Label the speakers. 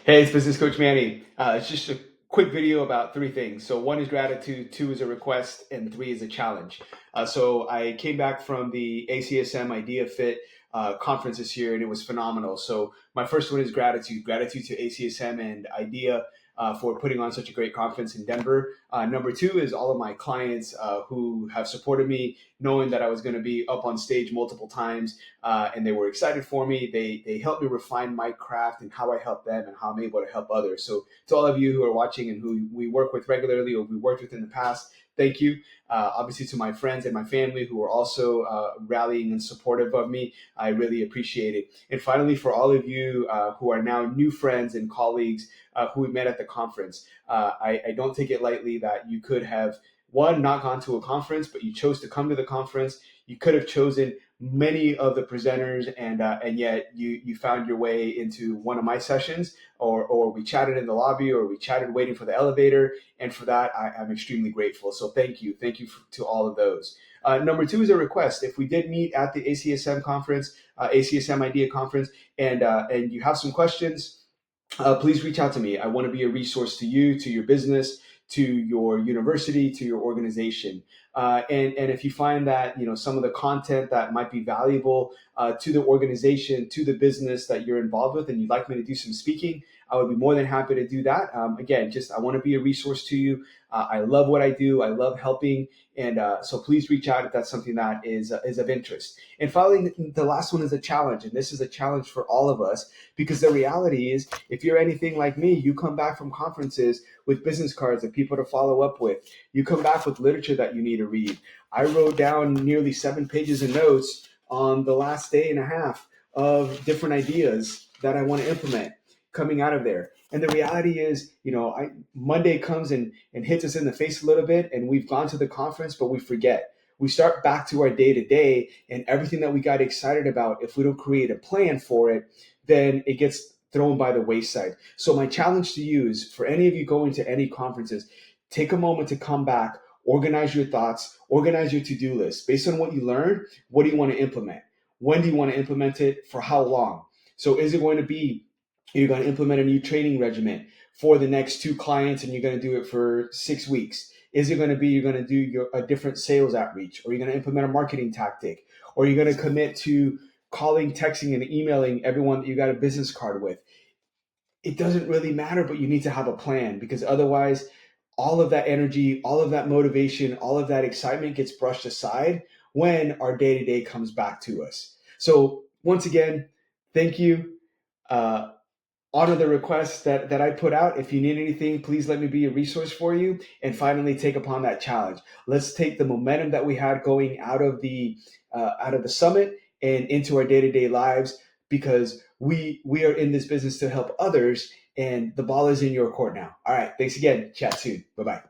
Speaker 1: Hey, it's Business Coach Manny. It's just a quick video about three things. So one is gratitude, two is a request, and three is a challenge. So I came back from the ACSM Idea Fit conference this year, and it was phenomenal. So my first one is gratitude. Gratitude to ACSM and Idea for putting on such a great conference in Denver. Number two is all of my clients who have supported me, knowing that I was going to be up on stage multiple times, and they were excited for me. They helped me refine my craft and how I help them and how I'm able to help others. So to all of you who are watching and who we work with regularly or we worked with in the past, thank you. Obviously to my friends and my family who are also rallying and supportive of me, I really appreciate it. And finally, for all of you who are now new friends and colleagues who we met at the conference, I don't take it lightly that you could have one, not gone to a conference, but you chose to come to the conference. You could have chosen many of the presenters, and yet you found your way into one of my sessions, or we chatted in the lobby, or we chatted waiting for the elevator, and for that I'm extremely grateful. So thank you, to all of those. Number two is a request. If we did meet at the ACSM conference, ACSM Idea Conference, and you have some questions, please reach out to me. I want to be a resource to you, to your business, to your university, to your organization. And if you find that some of the content that might be valuable to the organization, to the business that you're involved with, and you'd like me to do some speaking, I would be more than happy to do that. Again, just I want to be a resource to you. I love what I do. I love helping, and so please reach out if that's something that is of interest. And finally, the last one is a challenge, and this is a challenge for all of us, because the reality is, if you're anything like me, you come back from conferences with business cards of people to follow up with. You come back with literature that you need to read. I wrote down nearly 7 pages of notes on the last day and a half of different ideas that I want to implement coming out of there. And the reality is, Monday comes and hits us in the face a little bit, and we've gone to the conference, but we forget. We start back to our day to day, and everything that we got excited about, if we don't create a plan for it, then it gets thrown by the wayside. So my challenge to you is, for any of you going to any conferences, take a moment to come back, organize your thoughts, organize your to-do list. Based on what you learned, what do you want to implement? When do you want to implement it? For how long? So is it going to be, you're going to implement a new training regimen for the next 2 clients, and you're going to do it for 6 weeks? Is it going to be you're going to do a different sales outreach, or you're going to implement a marketing tactic, or you're going to commit to calling, texting, and emailing everyone that you got a business card with? It doesn't really matter, but you need to have a plan, because otherwise all of that energy, all of that motivation, all of that excitement gets brushed aside when our day-to-day comes back to us. So once again, thank you. Uh, Honor the requests that I put out. If you need anything, please let me be a resource for you. And finally, take upon that challenge. Let's take the momentum that we had going out of the summit and into our day-to-day lives, because we are in this business to help others, and the ball is in your court now. All right. Thanks again. Chat soon. Bye-bye.